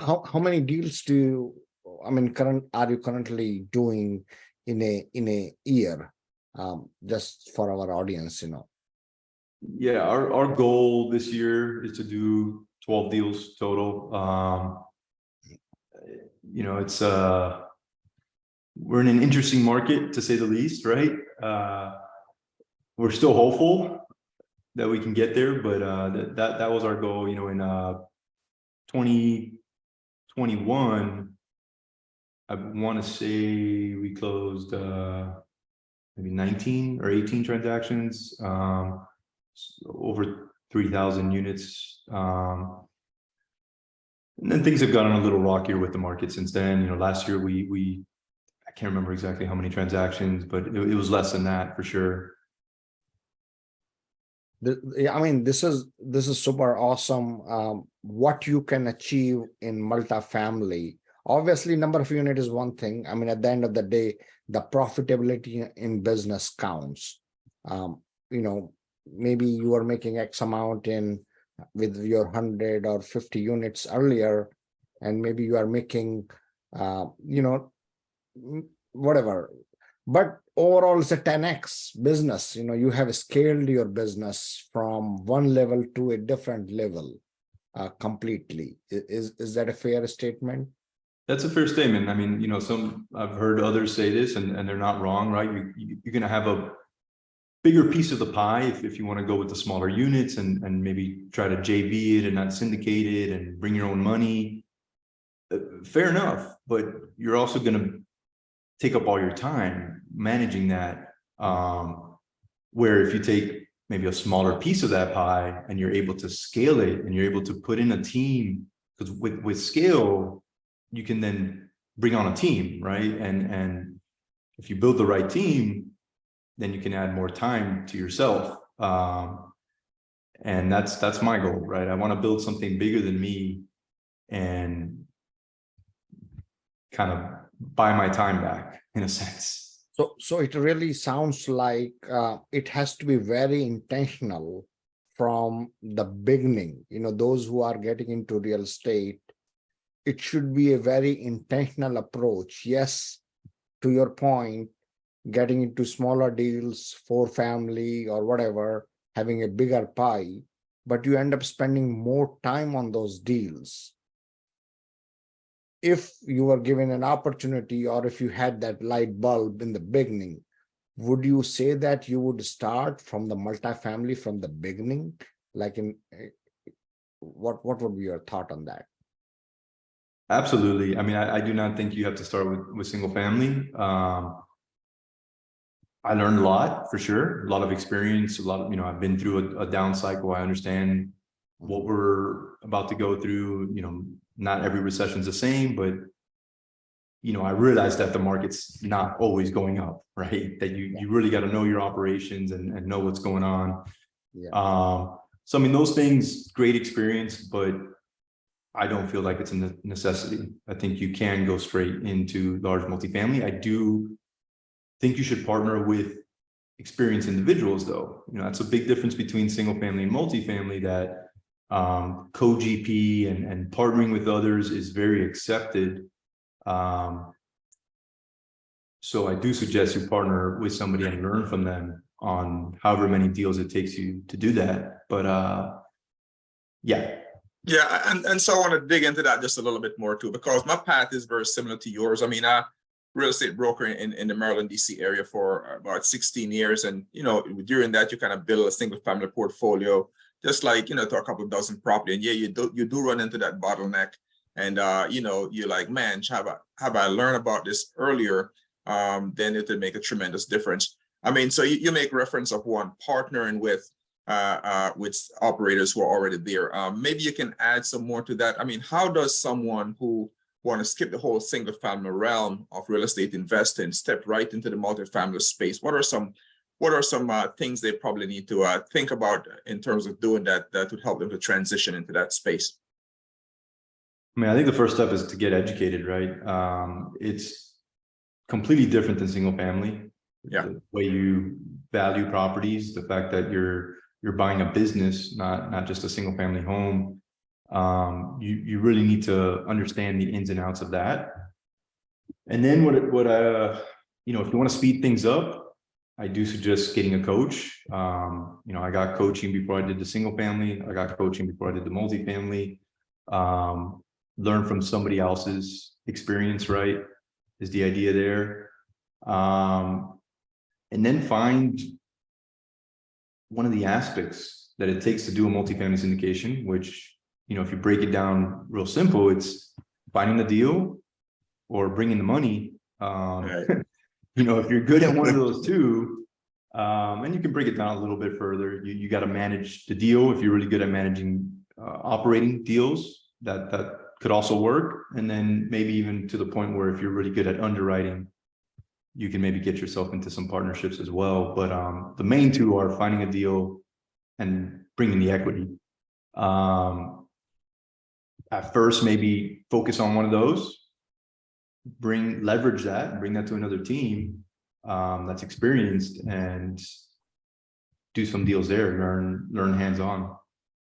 how many deals do you, I mean, are you currently doing in a year? Just for our audience, Yeah, our goal this year is to do 12 deals total. It's we're in an interesting market to say the least, right? We're still hopeful that we can get there, but that was our goal. In 2021, I want to say we closed maybe 19 or 18 transactions, over 3,000 units. And then things have gotten a little rockier with the market since then. Last year I can't remember exactly how many transactions, but it was less than that for sure. I mean, this is super awesome. What you can achieve in multifamily. Obviously, number of unit is one thing. I mean, at the end of the day, the profitability in business counts. Maybe you are making X amount with your 100 or 50 units earlier, and maybe you are making, whatever. But overall, it's a 10x business. You have scaled your business from one level to a different level completely. Is that a fair statement? That's a fair statement. I mean, I've heard others say this, and they're not wrong, right? You're going to have a bigger piece of the pie if you want to go with the smaller units and maybe try to JV it and not syndicate it and bring your own money. Fair enough, but you're also going to take up all your time managing that. Where if you take maybe a smaller piece of that pie and you're able to scale it and you're able to put in a team, because with scale, you can then bring on a team, right? And if you build the right team, then you can add more time to yourself. And that's my goal, right? I want to build something bigger than me and kind of buy my time back in a sense. So it really sounds like it has to be very intentional from the beginning. Those who are getting into real estate, it should be a very intentional approach. Yes, to your point, getting into smaller deals, for family or whatever, having a bigger pie, but you end up spending more time on those deals. If you were given an opportunity, or if you had that light bulb in the beginning, would you say that you would start from the multifamily from the beginning? Like what would be your thought on that? Absolutely. I mean, I do not think you have to start with single family. I learned a lot for sure, a lot of experience, I've been through a down cycle. I understand what we're about to go through. Not every recession's the same, but I realized that the market's not always going up, right? That you really got to know your operations and know what's going on. Yeah. So I mean, those things, great experience, but I don't feel like it's a necessity. I think you can go straight into large multifamily. I do think you should partner with experienced individuals, though. That's a big difference between single family and multifamily, that co-GP and partnering with others is very accepted. So I do suggest you partner with somebody and learn from them on however many deals it takes you to do that. But yeah. Yeah, and so I want to dig into that just a little bit more too, because my path is very similar to yours. I mean, I real estate broker in the Maryland, DC area for about 16 years. And, during that, you kind of build a single family portfolio, just like, to a couple of dozen property. And yeah, you do run into that bottleneck. And, you're like, man, have I learned about this earlier? Then it would make a tremendous difference. I mean, so you make reference of one partnering with operators who are already there. Maybe you can add some more to that. I mean, how does someone who want to skip the whole single family realm of real estate investing step right into the multifamily space? What are some things they probably need to think about in terms of doing that would help them to transition into that space? I mean, I think the first step is to get educated, right? It's completely different than single family. Yeah. The way you value properties, the fact that you're buying a business, not just a single family home. You really need to understand the ins and outs of that. And then you know, if you want to speed things up, I do suggest getting a coach. You know, I got coaching before I did the single family. I got coaching before I did the multifamily. Learn from somebody else's experience, right? Is the idea there. And then find one of the aspects that it takes to do a multifamily syndication, which, you know, if you break it down real simple, it's finding the deal or bringing the money. Right. You know, if you're good at one of those two, and you can break it down a little bit further, you got to manage the deal. If you're really good at managing operating deals, that could also work. And then maybe even to the point where if you're really good at underwriting, you can maybe get yourself into some partnerships as well. But the main two are finding a deal and bringing the equity. At first, maybe focus on one of those, leverage that, bring that to another team that's experienced, and do some deals there, learn hands-on.